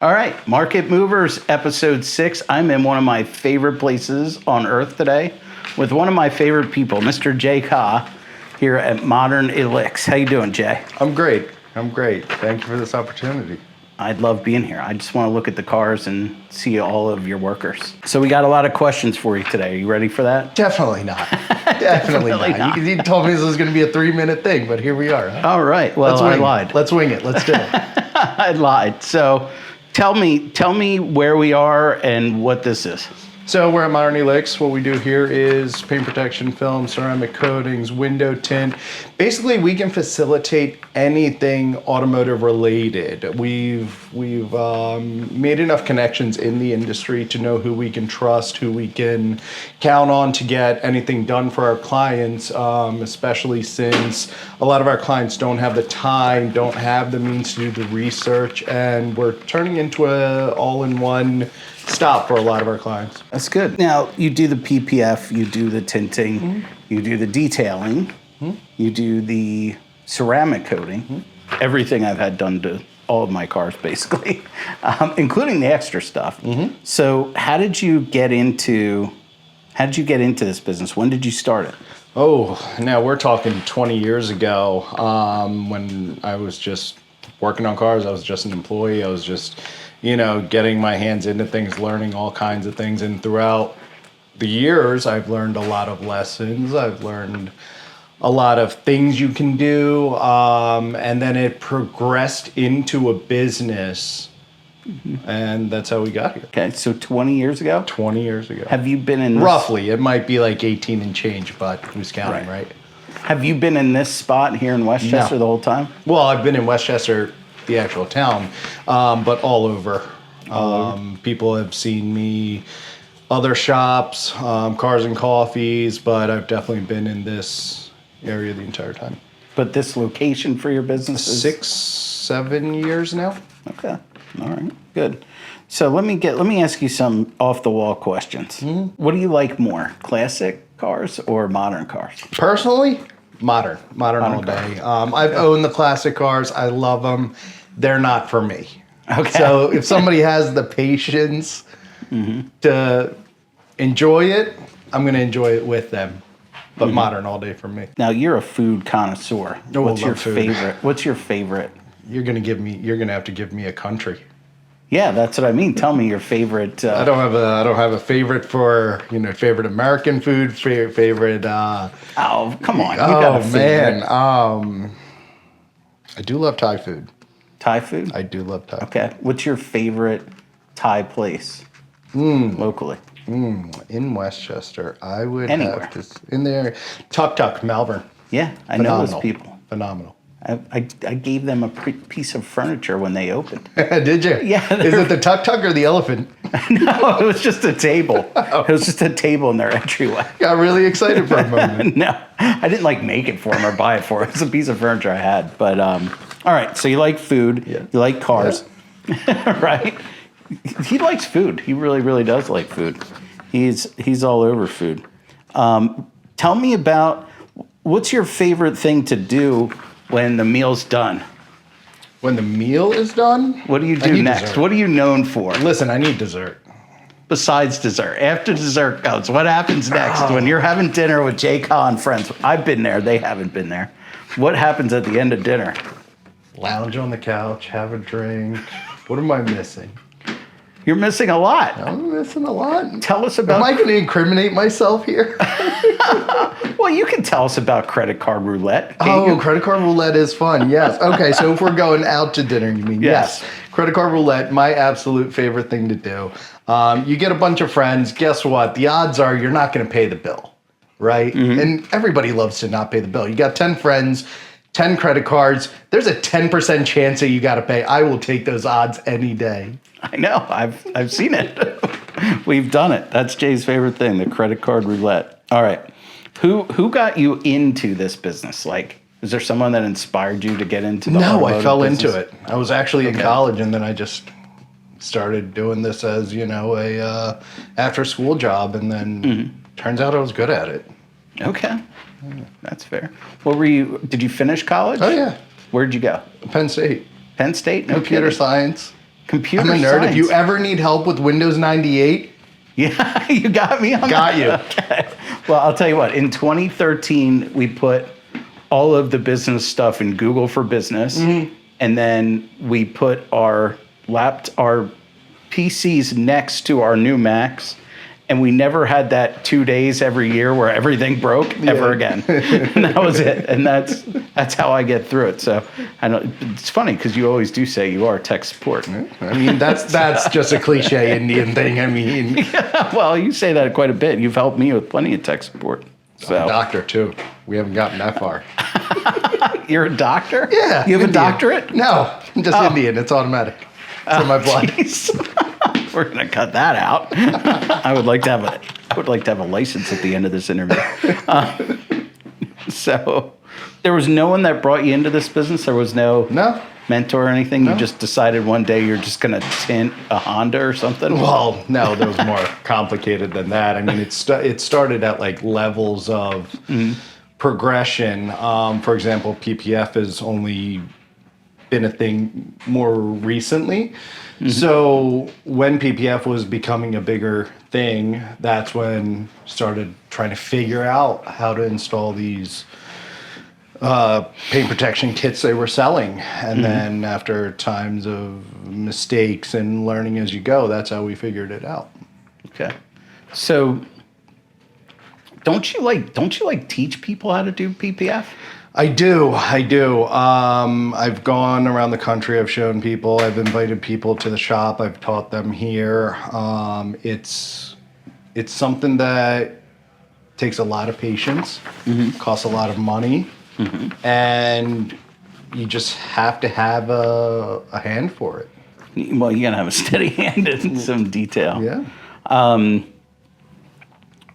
All right, Market Movers, episode 6. I'm in one of my favorite places on earth today with one of my favorite people, Mr. Jay Ka, here at Modern Elix. How you doing, Jay? I'm great. Thank you for this opportunity. I'd love being here. I just want to look at the cars and see all of your workers. So we got a lot of questions for you today. Are you ready for that? Definitely not. Definitely not. You told me this was going to be a 3-minute thing, but here we are. Huh? All right. Well, I lied. Let's wing it. Let's do it. I lied. So tell me where we are and what this is. So we're at Modern Elix. What we do here is paint protection film, ceramic coatings, window tint. Basically, we can facilitate anything automotive related. We've made enough connections in the industry to know who we can trust, who we can count on to get anything done for our clients, especially since a lot of our clients don't have the time, don't have the means to do the research, and we're turning into an all-in-one stop for a lot of our clients. That's good. Now, you do the PPF, you do the tinting, you do the detailing, you do the ceramic coating, everything I've had done to all of my cars, basically, including the extra stuff. So how did you get into this business? When did you start it? Oh, now we're talking 20 years ago, when I was just working on cars. I was just an employee. I was just getting my hands into things, learning all kinds of things. And throughout the years, I've learned a lot of lessons. I've learned a lot of things you can do. And then it progressed into a business. And that's how we got here. Okay, so 20 years ago? 20 years ago. Have you been in this? Roughly. It might be like 18 and change, but who's counting, right? Have you been in this spot here in Westchester the whole time? Well, I've been in Westchester, the actual town, but all over. People have seen me, other shops, cars and coffees, but I've definitely been in this area the entire time. But this location for your business is 6-7 years now. Okay, all right, good. So let me ask you some off the wall questions. What do you like more, classic cars or modern cars? Personally, modern all day. I've owned the classic cars. I love them. They're not for me. Okay. So if somebody has the patience to enjoy it, I'm going to enjoy it with them. But modern all day for me. Now you're a food connoisseur. Oh, What's your food. favorite? What's your favorite? You're going to have to give me a country. Yeah, that's what I mean. Tell me your favorite. I don't have a favorite for favorite American food. Favorite. Oh, come on! You Oh got a man. favorite. I do love Thai food. Thai food. I do love Thai. Okay. What's your favorite Thai place locally? In Westchester, I would Anywhere. have to in there. Tuk Tuk, Malvern. Yeah, I know those people. Phenomenal. I gave them a piece of furniture when they opened. Did you? Yeah. Is it the Tuk Tuk or the elephant? No, it was just a table. It was just a table in their entryway. Got really excited for a moment. No, I didn't make it for him or buy it for him. It's a piece of furniture I had. But all right, so you like food. Yeah. You like cars, right? He likes food. He really, really does like food. He's all over food. Tell me about what's your favorite thing to do when the meal's done? When the meal is done, What do you do next? Dessert. What are you known for? Listen, I need dessert. Besides dessert, after dessert comes, what happens next when you're having dinner with Jay Ka and friends? I've been there. They haven't been there. What happens at the end of dinner? Lounge on the couch, have a drink. What am I missing? You're missing a lot. I'm missing a lot. Tell us about. Am I going to incriminate myself here? Well, you can tell us about credit card roulette. Can't Oh, you? credit card roulette is fun. Yes. Okay, so if we're going out to dinner, you mean? Yes. Credit card roulette, my absolute favorite thing to do. You get a bunch of friends. Guess what? The odds are you're not going to pay the bill, right? And everybody loves to not pay the bill. You got 10 friends, 10 credit cards. There's a 10% chance that you got to pay. I will take those odds any day. I know. I've seen it. We've done it. That's Jay's favorite thing, the credit card roulette. All right. Who got you into this business? Is there someone that inspired you to get into the No, I fell business? into it. I was actually in college, and then I just started doing this as, a after school job, and then turns out I was good at it. Okay. That's fair. Did you finish college? Oh, yeah. Where'd you go? Penn State. Penn State? No Computer kidding. science. Computer I'm a nerd. science. If you ever need help with Windows 98, yeah, you got me on got that. you. Okay. Well, I'll tell you what. In 2013, we put all of the business stuff in Google for Business, and then we put our PCs next to our new Macs, and we never had that 2 days every year where everything broke ever again. And that was it. And that's how I get through it. So I know it's funny because you always do say you are tech support. I mean, that's just a cliche Indian thing. I mean, Yeah, well, you say that quite a bit. You've helped me with plenty of tech support. I'm a doctor too. We haven't gotten that far. You're a doctor? Yeah. You have Indian. a doctorate? No, I'm just Indian. It's automatic. It's in my blood. Jeez. We're gonna cut that out. I would like to have a license at the end of this interview. So, there was no one that brought you into this business. There was no mentor or anything. No. You just decided one day you're just gonna tint a Honda or something. Well, no, there was more complicated than that. I mean, it started at like levels of progression. For example, PPF has only been a thing more recently. So when PPF was becoming a bigger thing, that's when started trying to figure out how to install these paint protection kits they were selling. And then after times of mistakes and learning as you go, that's how we figured it out. Okay. So don't you like teach people how to do PPF? I do. I've gone around the country. I've shown people. I've invited people to the shop. I've taught them here. It's something that takes a lot of patience, costs a lot of money, and you just have to have a hand for it. Well, you gotta have a steady hand and some detail. Yeah.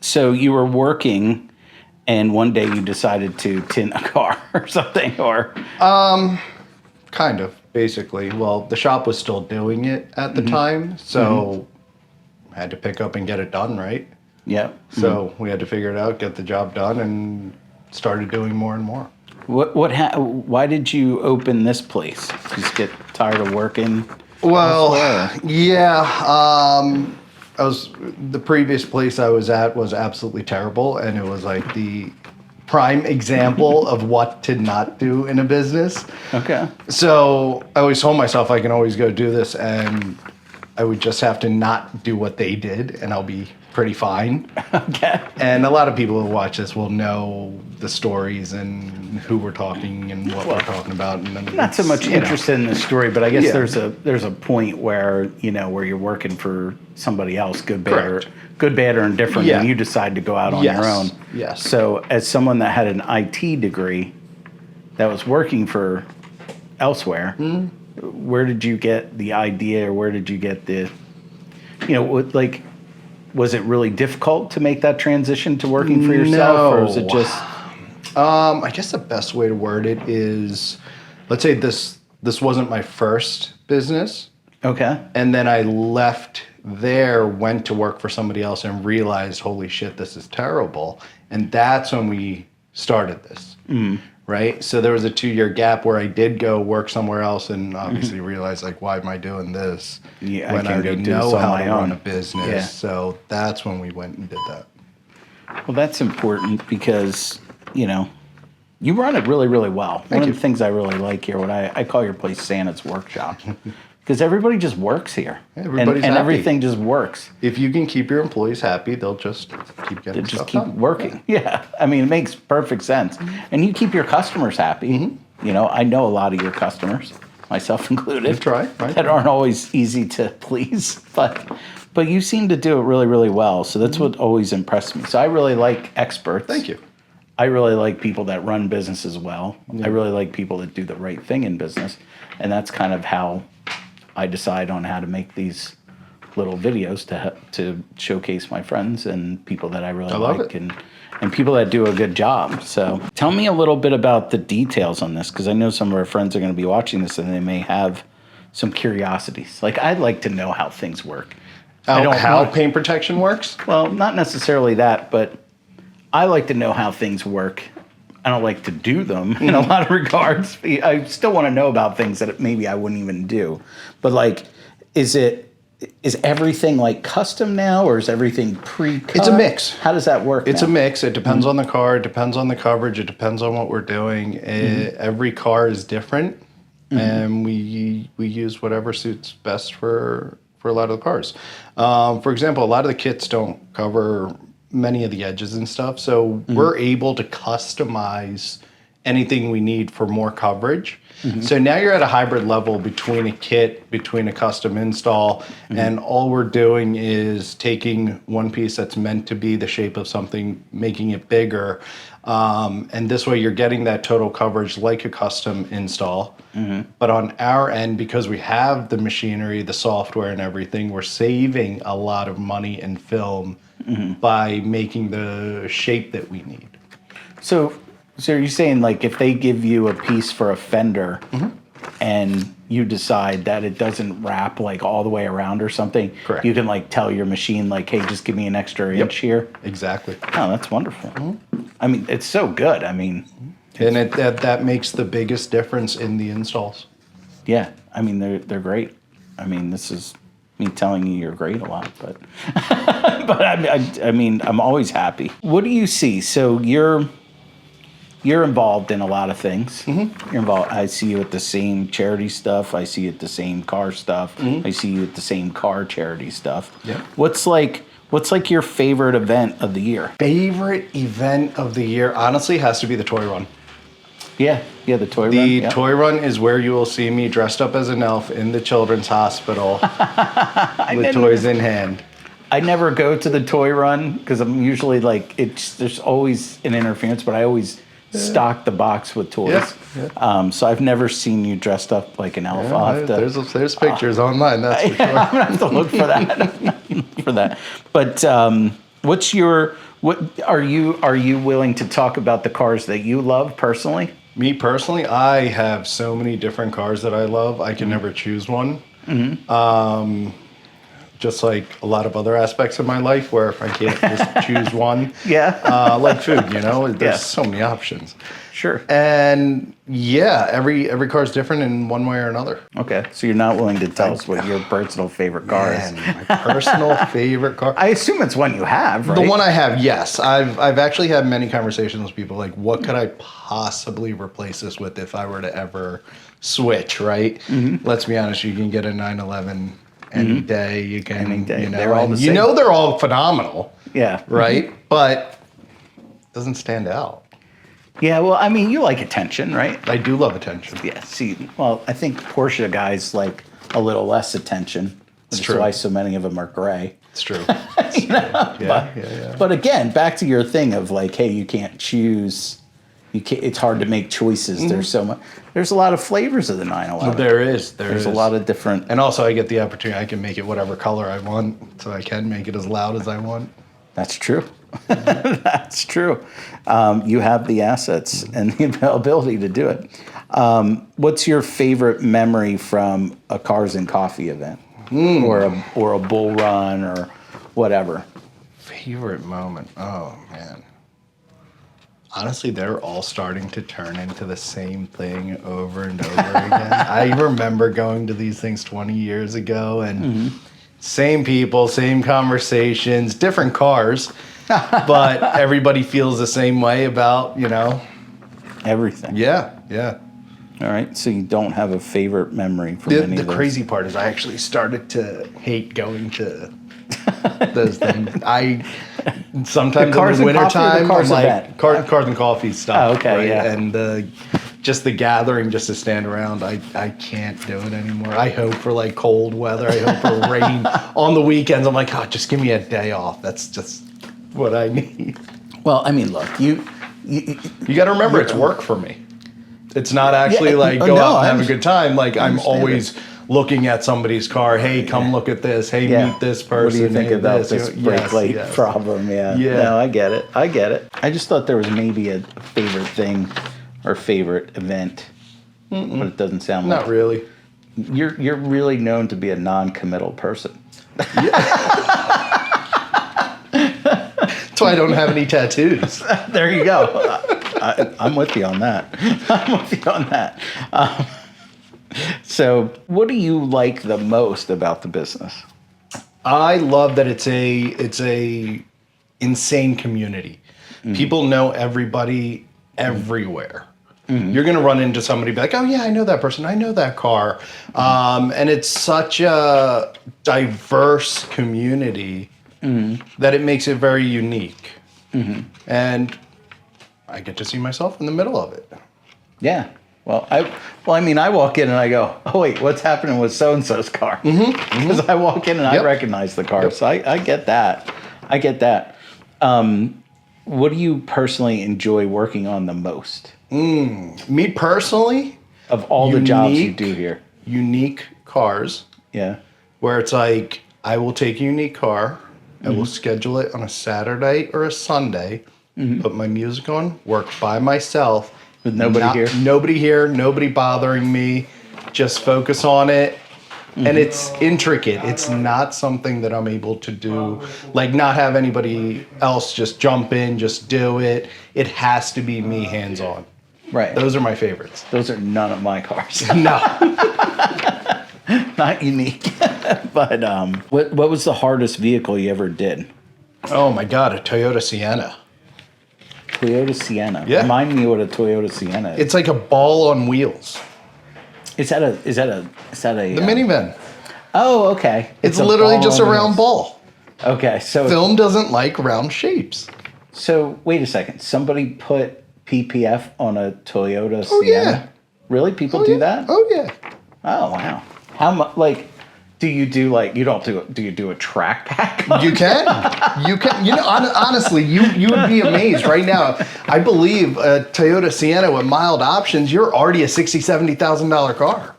So you were working, and one day you decided to tint a car or something, or Kind of, basically. Well, the shop was still doing it at the time, so had to pick up and get it done, right? yeah. So we had to figure it out, get the job done, and started doing more and more. Why did you open this place? Just get tired of working? Well, elsewhere? yeah. The previous place I was at was absolutely terrible, and it was like the prime example of what to not do in a business. Okay. So I always told myself I can always go do this, and I would just have to not do what they did, and I'll be pretty fine. Okay. And a lot of people who watch this will know the stories and who we're talking and what we're talking about. And then Not so much interested in the story, but I guess Yeah. there's a point where where you're working for somebody else, good, Correct. bad, or indifferent, Yeah. and you decide to go out on Yes. your own. Yes. So, as someone that had an IT degree that was working for elsewhere, where did you get the idea, or where did you get the, was it really difficult to make that transition to working for yourself, or is it No. just? I guess the best way to word it is, let's say this wasn't my first business, Okay. and then I left there, went to work for somebody else, and realized, holy shit, this is terrible. And that's when we started this, right? So there was a 2-year gap where I did go work somewhere else, and obviously realized, like, why am I doing this Yeah, I when I can already go do know this on how my to run own. a business? Yeah. So that's when we went and did that. Well, that's important because, you run it really, really well. One you. of the things I really like here, what I call your place Santa's Workshop, because everybody just works here. Everybody's and happy. everything just works. If you can keep your employees happy, they'll just keep getting They just stuff keep done. working. Yeah. I mean, it makes perfect sense. And you keep your customers happy. I know a lot of your customers, myself included, You try, right? that aren't always easy to please, but you seem to do it really, really well. So that's what always impressed me. So I really like experts. Thank you. I really like people that run businesses well. I really like people that do the right thing in business. And that's kind of how I decide on how to make these little videos to showcase my friends and people that I really love like it. and people that do a good job. So tell me a little bit about the details on this, because I know some of our friends are going to be watching this and they may have some curiosities. Like, I'd like to know how things work. How paint protection works? Well, not necessarily that, but I like to know how things work. I don't like to do them in a lot of regards. I still want to know about things that maybe I wouldn't even do. But like, is everything like custom now, or is everything pre-cut? It's a mix. How does that work? It's now? a mix. It depends on the car. It depends on the coverage. It depends on what we're doing. Every car is different, and we use whatever suits best for a lot of the cars. For example, a lot of the kits don't cover many of the edges and stuff, so we're able to customize anything we need for more coverage. So now you're at a hybrid level between a kit, between a custom install, and all we're doing is taking one piece that's meant to be the shape of something, making it bigger, and this way you're getting that total coverage like a custom install. But on our end, because we have the machinery, the software and everything, we're saving a lot of money in film by making the shape that we need. So are you saying, like, if they give you a piece for a fender and you decide that it doesn't wrap like all the way around or something, Correct. you can like tell your machine like, hey, just give me an extra inch here? Exactly. Oh, that's wonderful. I mean, it's so good. I mean, And that makes the biggest difference in the installs. yeah, I mean, they're great. I mean, this is me telling you you're great a lot, but but I mean, I'm always happy. What do you see? So you're involved in a lot of things. You're involved. I see you at the same charity stuff. I see you at the same car stuff. I see you at the same car charity stuff. Yeah. What's like your favorite event of the year? Favorite event of the year, honestly, has to be the toy run. Yeah, the toy run. The yeah. toy run is where you will see me dressed up as an elf in the children's hospital with toys in hand. I never go to the toy run because I'm usually like, there's always an interference, but I always stock the box with toys. Yeah. So I've never seen you dressed up like an elf. I'll have to, There's pictures online, that's for sure. I'm gonna have to look for that. But what are you willing to talk about the cars that you love personally? Me personally, I have so many different cars that I love. I can never choose one. Just like a lot of other aspects of my life where if I can't just choose one. Like food, there's so many options. Sure. And yeah, every car is different in one way or another. Okay, so you're not willing to tell us what your personal favorite car is. My personal favorite car. I assume it's one you have, right? The one I have, yes. I've actually had many conversations with people like, what could I possibly replace this with if I were to ever switch, right? Let's be honest, you can get a 911 any day. You can, any day. They're all the same. They're all phenomenal. Yeah. Right? But it doesn't stand out. Yeah, well, I mean, you like attention, right? I do love attention. Yeah, see, well, I think Porsche guys like a little less attention. That's true. why so many of them are gray. It's true. But again, back to your thing of like, hey, you can't choose. It's hard to make choices. There's there's a lot of flavors of the 911. There is. There's a lot of different. And also I get the opportunity, I can make it whatever color I want, so I can make it as loud as I want. That's true. That's true. You have the assets and the availability to do it. What's your favorite memory from a Cars and Coffee event, or a bull run, or whatever? Favorite moment? Oh man. Honestly, they're all starting to turn into the same thing over and over again. I remember going to these things 20 years ago and same people, same conversations, different cars, but everybody feels the same way about, Everything. Yeah. All right. So you don't have a favorite memory from any of The those. crazy part is I actually started to hate going to those things. Sometimes in the wintertime, I'm like cars and coffee stuff. Oh, okay, right? yeah. And just the gathering, just to stand around, I can't do it anymore. I hope for like cold weather. I hope for rain on the weekends. I'm like, just give me a day off. That's just what I need. Well, I mean, look, you got to remember it's work for me. It's not actually go out and have a good time. Like I'm always looking at somebody's car. Hey, come look at this. Hey, meet this person. What do you think hey, about this brake light problem? Yeah. No, I get it. I just thought there was maybe a favorite thing or favorite event, but it doesn't sound like. Not really. You're really known to be a non-committal person. That's why I don't have any tattoos. There you go. I'm with you on that. So, what do you like the most about the business? I love that it's a insane community. People know everybody everywhere. You're going to run into somebody be like, oh yeah, I know that person. I know that car. And it's such a diverse community that it makes it very unique. And I get to see myself in the middle of it. Yeah. Well, I mean, I walk in and I go, oh wait, what's happening with so-and-so's car? Because I walk in and I recognize the car. So I get that. I get that. What do you personally enjoy working on the most? Me personally, Of all the jobs you do here. unique cars, Yeah. where it's like I will take a unique car, I will schedule it on a Saturday or a Sunday, put my music on, work by myself. With nobody here? Nobody here, nobody bothering me, just focus on it. And it's intricate. It's not something that I'm able to do, like not have anybody else just jump in, just do it. It has to be me hands-on. Right. Those are my favorites. Those are none of my cars. No. Not unique. But what was the hardest vehicle you ever did? Oh my God, a Toyota Sienna. Toyota Sienna. Yeah. Remind me what a Toyota Sienna is. It's like a ball on wheels. Is that a The minivan. Oh, okay. It's a literally ball just a on round wheels. ball. Okay, so Film doesn't like round shapes. so wait a second. Somebody put PPF on a Toyota Oh, Sienna. yeah. Really? People Oh, do yeah. that? Oh yeah. Oh wow. How much? Like, do you do like you don't do? Do you do a track pack? You can. You can. You know, honestly, you would be amazed right now. I believe a Toyota Sienna with mild options, you're already a $60,000, $70,000 car.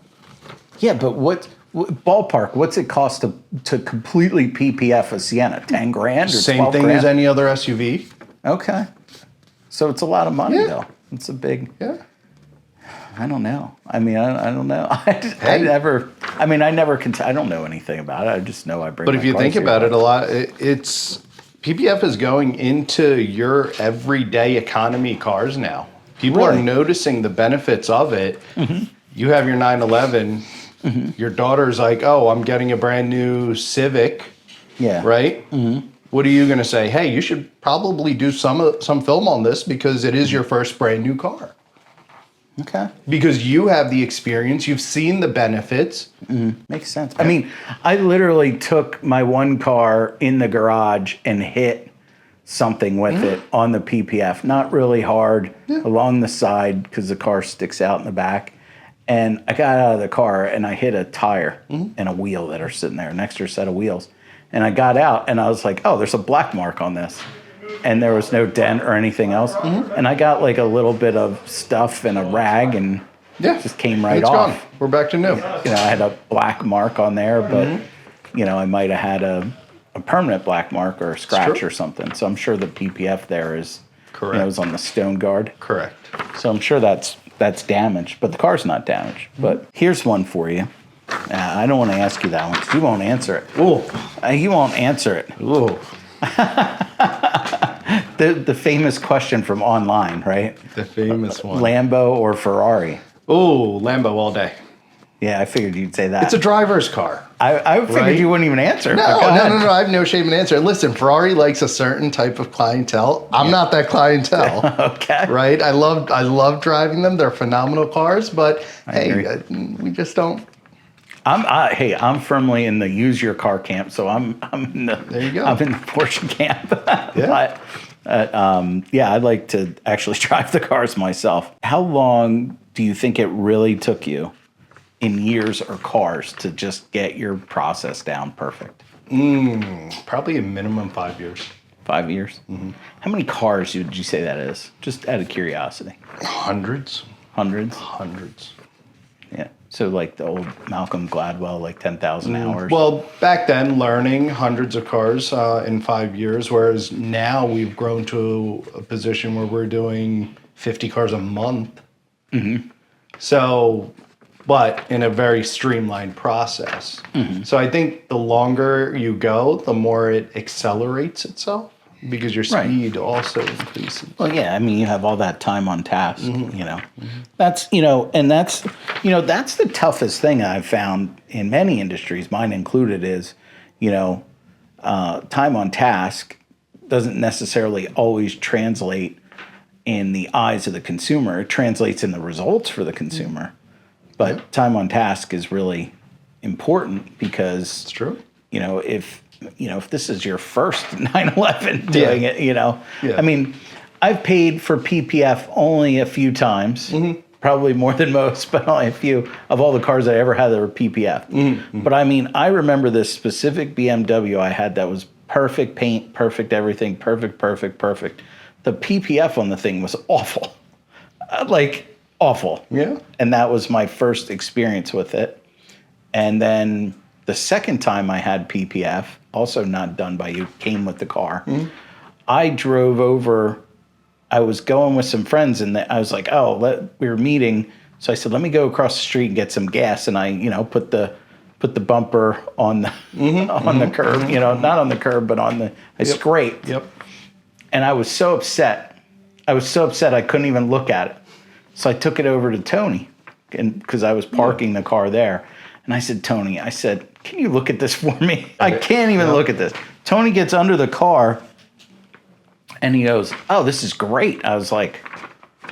Yeah, but what ballpark? What's it cost to completely PPF a Sienna? 10 grand or Same 12 thing grand? as any other SUV. Okay, so it's a lot of money Yeah. though. It's a big. Yeah. I don't know. I mean, I don't know. I Hey. never. I mean, I never. I don't know anything about it. I just know I bring. But my if you cars think here. about it a lot, it's PPF is going into your everyday economy cars now. People are Really? noticing the benefits of it. You have your 911. Your daughter's like, "Oh, I'm getting a brand new Civic." Yeah. Right? What are you going to say? Hey, you should probably do some film on this because it is your first brand new car. Okay. Because you have the experience, you've seen the benefits. Makes sense. I mean, I literally took my one car in the garage and hit something with it on the PPF. Not really hard, along the side because the car sticks out in the back. And I got out of the car and I hit a tire and a wheel that are sitting there, an extra set of wheels. And I got out and I was like, oh, there's a black mark on this. And there was no dent or anything else. And I got like a little bit of stuff and a rag and just came right It's off. gone. We're back to new. You know, I had a black mark on there, but you know, I might have had a permanent black mark or a scratch true. or something. So I'm sure the PPF there is Correct. You know, it was on the stone guard. Correct. So I'm sure that's damaged, but the car's not damaged. But here's one for you. I don't want to ask you that one because you won't answer it. Ooh. You won't answer it. Ooh. The famous question from online, right? The famous one. Lambo or Ferrari? Ooh, Lambo all day. Yeah, I figured you'd say that. It's a driver's car. I figured Right? you wouldn't even answer. No, but go no, ahead. no, no. I have no shame in answering. Listen, Ferrari likes a certain type of clientele. I'm not that clientele. Okay. Right? I love driving them. They're phenomenal cars, but agree. we just don't. I'm firmly in the use your car camp, so I'm in the, There you go. I'm in the Porsche camp. Yeah. But I'd like to actually drive the cars myself. How long do you think it really took you in years or cars to just get your process down perfect? Probably a minimum 5 years. 5 years? Mm-hmm. How many cars would you say that is? Just out of curiosity. Hundreds. Hundreds? Hundreds. Yeah. So like the old Malcolm Gladwell, like 10,000 hours. Well, back then, learning hundreds of cars in 5 years, whereas now we've grown to a position where we're doing 50 cars a month. So, but in a very streamlined process. So I think the longer you go, the more it accelerates itself. because your Right. speed also increases. Well, yeah, I mean, you have all that time on task, That's, that's the toughest thing I've found in many industries, mine included, is, time on task doesn't necessarily always translate in the eyes of the consumer. It translates in the results for the consumer. But time on task is really important because It's true. if this is your first 9/11 doing it, Yeah. I mean, I've paid for PPF only a few times, probably more than most, but only a few of all the cars I ever had that were PPF. But I mean, I remember this specific BMW I had that was perfect paint, perfect everything, perfect. The PPF on the thing was awful, like awful. Yeah. And that was my first experience with it. And then the second time I had PPF, also not done by you, came with the car. I drove over. I was going with some friends, and I was like, we were meeting. So I said, let me go across the street and get some gas. And I, put the bumper on the on the curb, not on the curb, but on the scraped. Yep. And I was so upset. I couldn't even look at it. So I took it over to Tony, and because I was parking the car there. And I said, Tony, can you look at this for me? I can't even look at this. Tony gets under the car and he goes, oh, this is great. I was like,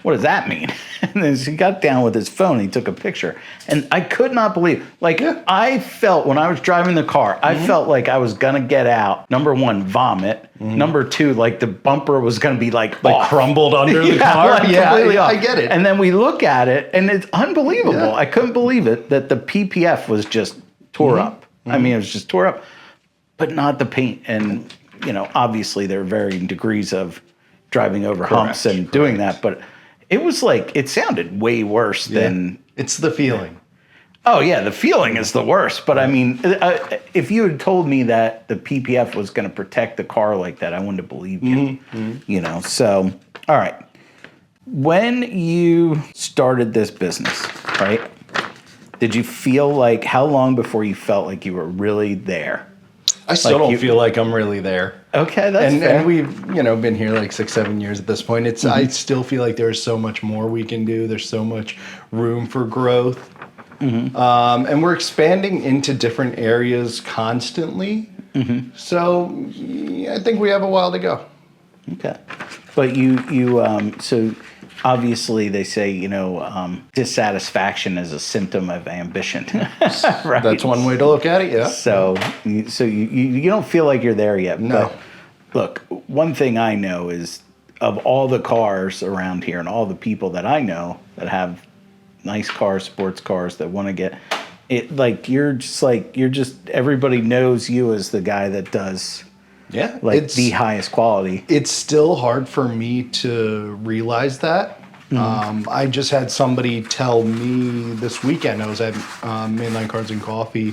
what does that mean? And then he got down with his phone. He took a picture. And I could not believe, I felt when I was driving the car, I felt like I was going to get out. Number one, vomit. Number two, like the bumper was going to be like off. Crumbled under the car. Completely off. I get it. And then we look at it and it's unbelievable. Yeah. I couldn't believe it that the PPF was just tore up. I mean, it was just tore up, but not the paint. And, obviously there are varying degrees of driving over humps and doing that, but it was it sounded way worse than... It's the feeling. Oh, yeah, the feeling is the worst. But I mean, if you had told me that the PPF was going to protect the car like that, I wouldn't have believed you. So, all right. When you started this business, right, did you feel how long before you felt like you were really there? I still don't feel like I'm really there. Okay, that's fair. And we've, been here 6-7 years at this point. I still feel like there's so much more we can do. There's so much room for growth. And we're expanding into different areas constantly. So I think we have a while to go. Okay. But so obviously they say, dissatisfaction is a symptom of ambition. Right? That's one way to look at it, yeah. So you don't feel like you're there yet. No. But look, one thing I know is of all the cars around here and all the people that I know that have nice cars, sports cars that want to get it, you're just everybody knows you as the guy that does the highest quality. It's still hard for me to realize that. I just had somebody tell me this weekend. I was at Mainline Cars and Coffee.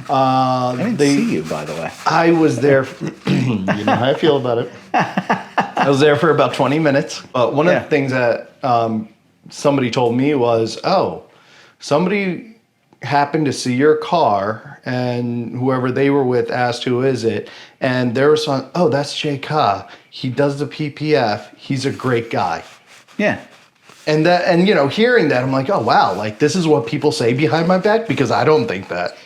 I didn't see you, by the way. I was there. You know how I feel about it. I was there for about 20 minutes. One of the things that somebody told me was, somebody happened to see your car, and whoever they were with asked, who is it? And their response, that's Jay Ka. He does the PPF. He's a great guy. Yeah. And hearing that, I'm like, oh, wow, this is what people say behind my back, because I don't think that.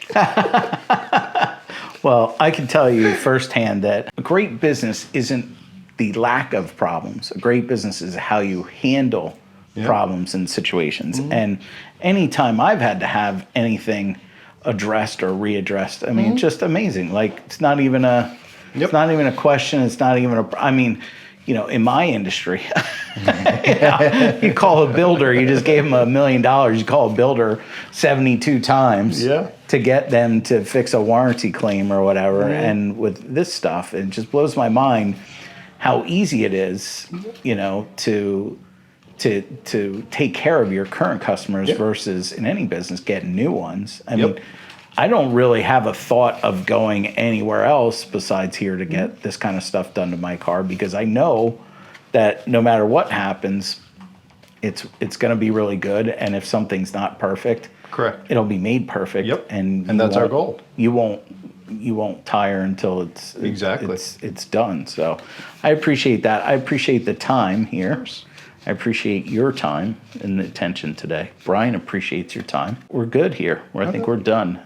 Well, I can tell you firsthand that a great business isn't the lack of problems. A great business is how you handle problems and situations. And anytime I've had to have anything addressed or readdressed, I mean, it's just amazing. It's not even it's not even a question. It's not even in my industry, you call a builder, you just gave him $1 million. You call a builder 72 times to get them to fix a warranty claim or whatever. And with this stuff, it just blows my mind how easy it is, to take care of your current customers versus in any business getting new ones. I mean, I don't really have a thought of going anywhere else besides here to get this kind of stuff done to my car, because I know that no matter what happens, it's going to be really good. And if something's not perfect, correct, it'll be made perfect. And that's our goal. You won't you won't tire until Exactly. it's done. So I appreciate that. I appreciate the time here. I appreciate your time and the attention today. Brian appreciates your time. We're good here. I think we're done.